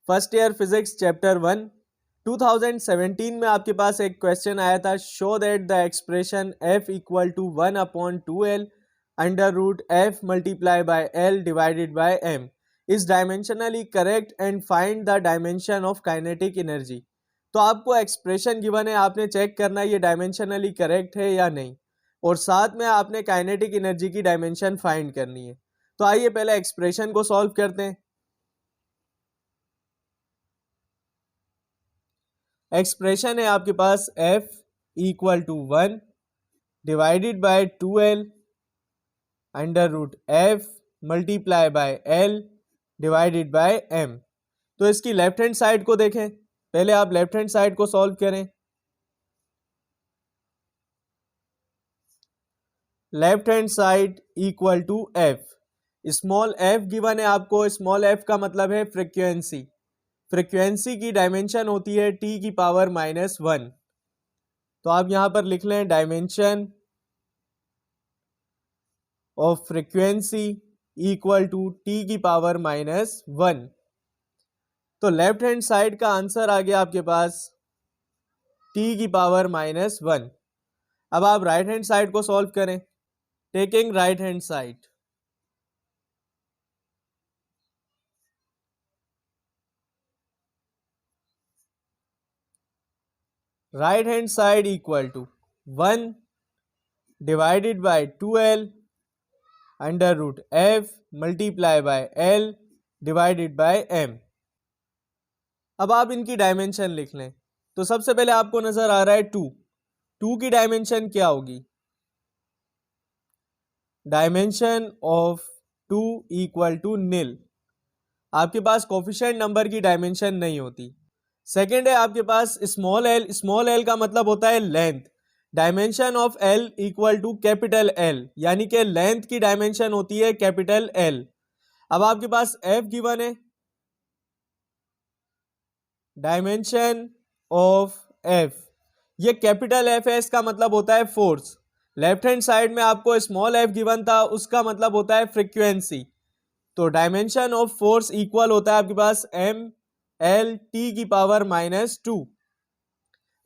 First year physics chapter 1 2017 में आपके पास एक क्वेश्चन आया था, show that the expression f equal to 1/2l under root f multiply by l divided by m is dimensionally correct and find the dimension of kinetic energy. तो आपको expression given है, आपने check करना है ये dimensionally correct है या नहीं, और साथ में आपने काइनेटिक एनर्जी की डायमेंशन फाइंड करनी है। तो आइए पहले एक्सप्रेशन को सॉल्व करते हैं। एक्सप्रेशन है आपके पास f equal to 1 divided by 2l under root f multiply by l divided by m। तो इसकी लेफ्ट हैंड साइड को देखें, पहले आप लेफ्ट हैंड साइड को सॉल्व करें। Left hand side equal to f, small f given है आपको, स्मॉल f का मतलब है फ्रीक्वेंसी। फ्रीक्वेंसी की डायमेंशन होती है t की पावर -1। तो आप यहां पर लिख लें dimension of frequency equal to t की पावर -1। तो लेफ्ट हैंड साइड का आंसर आ गया आपके पास t की पावर -1। अब आप राइट हैंड साइड को सॉल्व करें, taking right hand side. Right hand side equal to 1 divided by 2l under root f multiply by l divided by m। अब आप इनकी डायमेंशन लिख लें। तो सबसे पहले आपको नजर आ रहा है 2 की डायमेंशन क्या होगी? डायमेंशन ऑफ 2 इक्वल टू नील। आपके पास कोफिशिएंट नंबर की डायमेंशन नहीं होती। सेकेंड है आपके पास स्मॉल एल का मतलब होता है length. Dimension of L equal to capital L, यानी कि लेंथ की डायमेंशन होती है कैपिटल एल। अब आपके पास एफ गिवन है, डायमेंशन ऑफ एफ, ये कैपिटल एफ है, इसका मतलब होता है फोर्स। लेफ्ट हैंड साइड में आपको स्मॉल एफ गिवन था, उसका मतलब होता है फ्रीक्वेंसी। तो डायमेंशन ऑफ फोर्स इक्वल होता है आपके पास एम एल टी की पावर -2।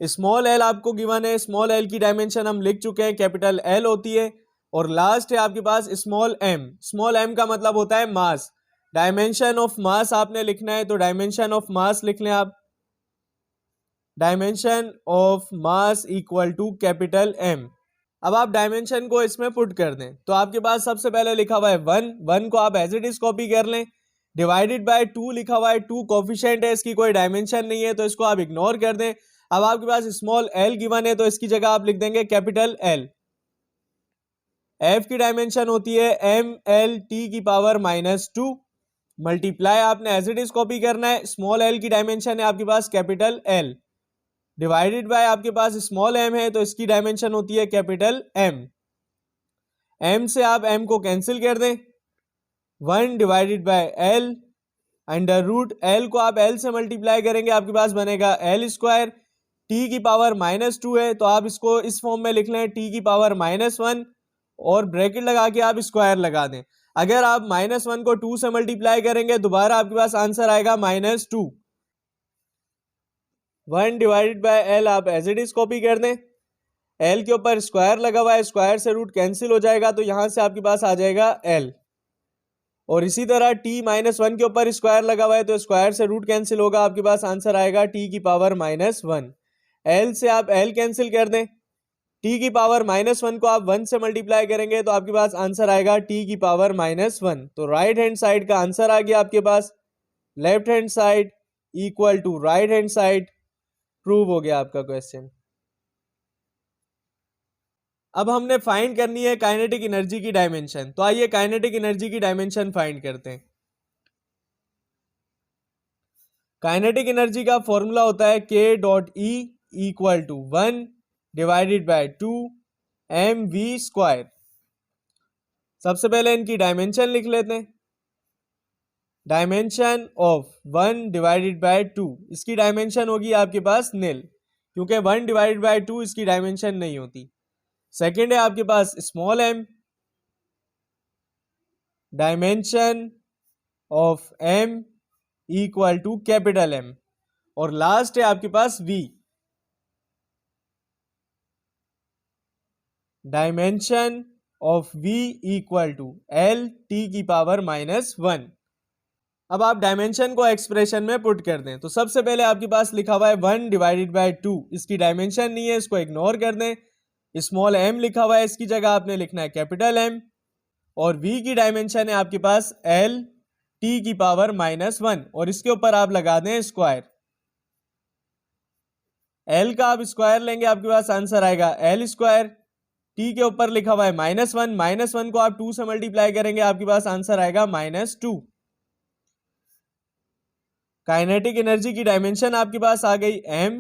स्मॉल एल आपको गिवन है, स्मॉल एल की डायमेंशन हम लिख चुके हैं, कैपिटल एल होती है। और लास्ट है आपके पास स्मॉल एम का मतलब होता है मास। डायमेंशन ऑफ मास आपने लिखना है, तो डायमेंशन ऑफ मास लिख लें आप, dimension of mass equal to capital M. अब आप डायमेंशन को इसमें पुट कर दें, तो आपके पास सबसे पहले लिखा हुआ है 1 को आप एज इट इज कॉपी कर लें। डिवाइडेड बाय 2 लिखा हुआ है, 2 कोफिशिएंट है, इसकी कोई डायमेंशन नहीं है, तो इसको आप इग्नोर कर दें। अब आपके पास स्मॉल एल गिवन है, तो इसकी जगह आप लिख देंगे कैपिटल एल। एफ की डायमेंशन होती है एम एल टी की पावर -2। मल्टीप्लाई आपने एज इट इज कॉपी करना है, स्मॉल एल की डायमेंशन है आपके पास कैपिटल एल, डिवाइडेड बाय आपके पास स्मॉल एम है, तो इसकी डायमेंशन होती है कैपिटल एम। एम से आप एम को कैंसिल कर दें, 1 divided by L under root L को आप एल से मल्टीप्लाई करेंगे, आपके पास बनेगा एल स्क्वायर। टी की पावर -2 है, तो आप इसको इस फॉर्म में लिख लें, टी की पावर -1 और ब्रैकेट लगा के आप स्क्वायर लगा दें। अगर आप -1 को 2 से मल्टीप्लाई करेंगे, दोबारा आपके पास आंसर आएगा -2। 1 डिवाइडेड बाय एल आप एज इट इज कॉपी कर दें, एल के ऊपर स्क्वायर लगा हुआ है, स्क्वायर से रूट कैंसिल हो जाएगा, तो यहां से आपके पास आ जाएगा एल। और इसी तरह t -1 के ऊपर स्क्वायर लगा हुआ है, तो स्क्वायर से रूट कैंसिल होगा, आपके पास आंसर आएगा t की पावर -1। l से आप l कैंसिल कर दें, t की पावर -1 को आप 1 से मल्टीप्लाई करेंगे, तो आपके पास आंसर आएगा t की पावर -1। तो राइट हैंड साइड का आंसर आ गया आपके पास, left hand side equal to right hand side. Prove हो गया आपका क्वेश्चन। अब हमने फाइंड करनी है काइनेटिक एनर्जी की डायमेंशन, तो आइए काइनेटिक एनर्जी की डायमेंशन फाइंड करते हैं। काइनेटिक एनर्जी का फॉर्मूला होता है k dot E equal to 1 divided by 2 mv²। सबसे पहले इनकी डायमेंशन लिख लेते हैं, डायमेंशन ऑफ 1 डिवाइडेड बाय 2, इसकी डायमेंशन होगी आपके पास नील, क्योंकि 1 डिवाइडेड बाय 2 इसकी डायमेंशन नहीं होती। सेकेंड है आपके पास small m, dimension of m equal to capital M, और लास्ट है आपके पास v, dimension of v equal to L T की पावर -1। अब आप डायमेंशन को एक्सप्रेशन में पुट कर दें, तो सबसे पहले आपके पास लिखा हुआ है 1 डिवाइडेड बाय 2, इसकी डायमेंशन नहीं है, इसको इग्नोर कर दें। स्मॉल m लिखा हुआ है, इसकी जगह आपने लिखना है कैपिटल M, और v की डायमेंशन है आपके पास l t की पावर -1, और इसके ऊपर आप लगा दें स्क्वायर। l का आप स्क्वायर लेंगे, आपके पास आंसर आएगा l स्क्वायर। t के ऊपर लिखा हुआ है -1, -1 को आप 2 से मल्टीप्लाई करेंगे, आपके पास आंसर आएगा -2। काइनेटिक एनर्जी की डायमेंशन आपके पास आ गई m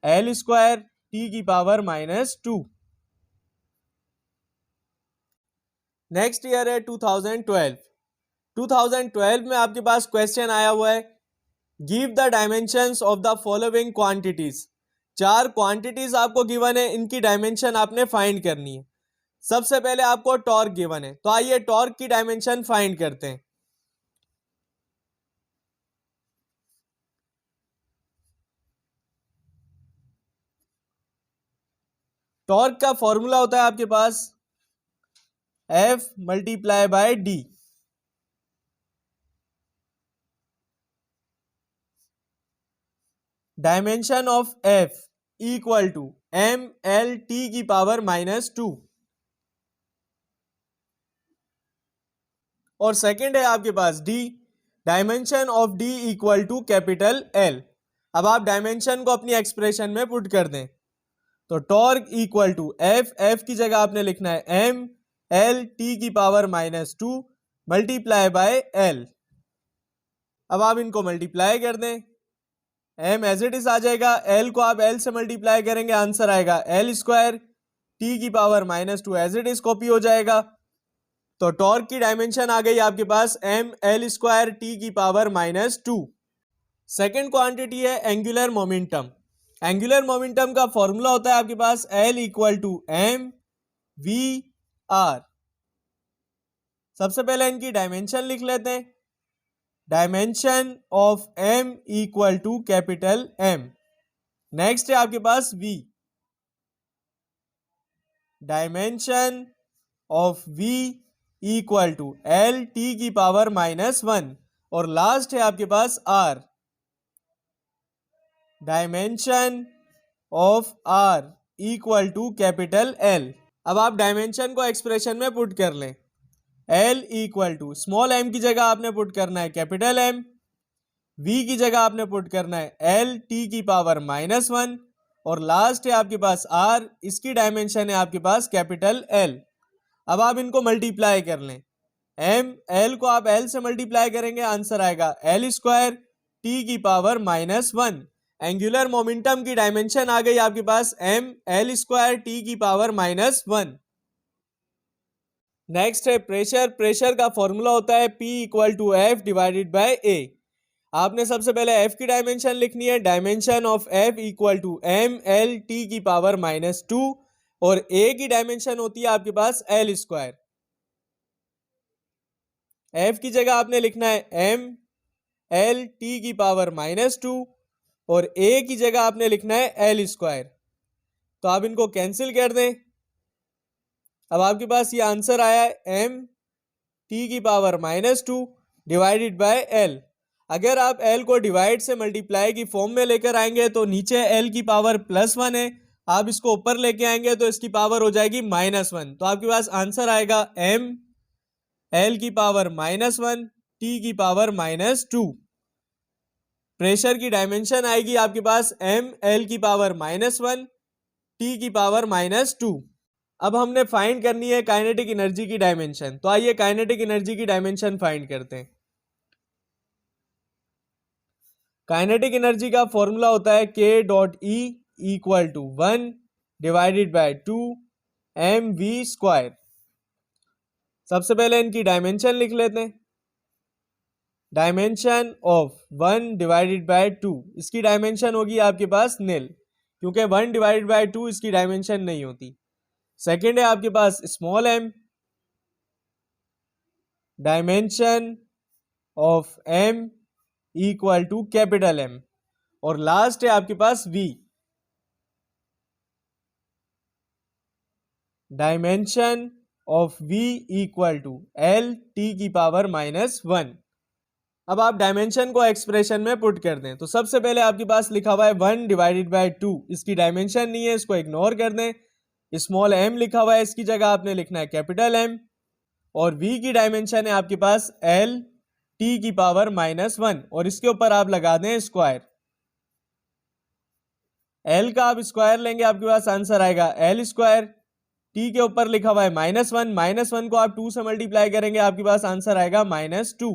l स्क्वायर t की पावर -2। नेक्स्ट ईयर है 2012। 2012 में आपके पास क्वेश्चन आया हुआ है, give the dimensions of the following quantities. 4 quantities आपको गिवन है, इनकी डायमेंशन आपने फाइंड करनी है। सबसे पहले आपको टॉर्क गिवन है, तो आइए टॉर्क की डायमेंशन फाइंड करते हैं। टॉर्क का फॉर्मूला होता है आपके पास F multiply by D। Dimension of F equal to m l t की पावर -2, और सेकंड है आपके पास D, dimension of D equal to capital L। अब आप डायमेंशन को अपनी एक्सप्रेशन में पुट कर दें, तो टॉर्क इक्वल टू F की जगह आपने लिखना है m l t की पावर -2 मल्टीप्लाई बाय L। अब आप इनको मल्टीप्लाई कर दें, m एज इट इज आ जाएगा, l को आप l से मल्टीप्लाई करेंगे, आंसर आएगा l स्क्वायर, t की power -2 as it is copy हो जाएगा। तो टॉर्क की डायमेंशन आ गई आपके पास m l स्क्वायर t की पावर -2। सेकेंड क्वांटिटी है एंगुलर मोमेंटम। एंगुलर मोमेंटम का फॉर्मूला होता है आपके पास L equal to m v r। सबसे पहले इनकी डायमेंशन लिख लेते हैं, dimension of m equal to capital M। Next है आपके पास v, dimension of v equal to l t की पावर -1, और लास्ट है आपके पास r, dimension of r equal to capital L। अब आप डायमेंशन को एक्सप्रेशन में पुट कर लें, L equal to small m की जगह आपने पुट करना है कैपिटल M, v की जगह आपने पुट करना है l t की पावर -1, और लास्ट है आपके पास r, इसकी डायमेंशन है आपके पास कैपिटल L। अब आप इनको मल्टीप्लाई कर लें, m l को आप l से मल्टीप्लाई करेंगे, आंसर आएगा l स्क्वायर t की पावर -1। एंगुलर मोमेंटम की डायमेंशन आ गई आपके पास m l स्क्वायर t की पावर -1। नेक्स्ट है प्रेशर। प्रेशर का फॉर्मूला होता है P equal to F divided by A। आपने सबसे पहले F की डायमेंशन लिखनी है, dimension of F equal to m l t की पावर -2, और A की डायमेंशन होती है आपके पास L स्क्वायर। F की जगह आपने लिखना है m l t की पावर -2, और A की जगह आपने लिखना है L स्क्वायर। तो आप इनको कैंसिल कर दें, अब आपके पास ये आंसर आया है m t की पावर -2 डिवाइडेड बाय L। अगर आप L को डिवाइड से मल्टीप्लाई की फॉर्म में लेकर आएंगे तो नीचे L की पावर +1 है, आप इसको ऊपर लेके आएंगे तो इसकी पावर हो जाएगी -1। तो आपके पास आंसर आएगा m L की पावर -1 t की पावर -2। प्रेशर की डायमेंशन आएगी आपके पास m L की पावर -1 t की पावर -2। अब हमने फाइंड करनी है काइनेटिक एनर्जी की डायमेंशन, तो आइए काइनेटिक एनर्जी की डायमेंशन फाइंड करते हैं। काइनेटिक एनर्जी का फॉर्मूला होता है k dot E equal to 1 divided by 2 mv square. सबसे पहले इनकी डायमेंशन लिख लेते हैं, डायमेंशन ऑफ 1 डिवाइडेड बाय 2, इसकी डायमेंशन होगी आपके पास निल, क्योंकि 1 डिवाइडेड बाय 2 इसकी डायमेंशन नहीं होती। सेकेंड है आपके पास small m, dimension of m equal to capital M, और लास्ट है आपके पास v, dimension of v equal to L T की पावर -1। अब आप डायमेंशन को एक्सप्रेशन में पुट कर दें, तो सबसे पहले आपके पास लिखा हुआ है 1 डिवाइडेड बाय 2, इसकी डायमेंशन नहीं है, इसको इग्नोर कर दें। स्मॉल m लिखा हुआ है, इसकी जगह आपने लिखना है कैपिटल M, और v की डायमेंशन है आपके पास l t की पावर -1, और इसके ऊपर आप लगा दें स्क्वायर। l का आप स्क्वायर लेंगे, आपके पास आंसर आएगा l स्क्वायर। t के ऊपर लिखा हुआ है -1, -1 को आप 2 से मल्टीप्लाई करेंगे, आपके पास आंसर आएगा -2।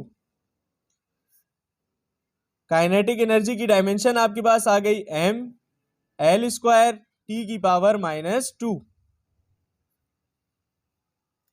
काइनेटिक एनर्जी की डायमेंशन आपके पास आ गई m l स्क्वायर t की पावर -2।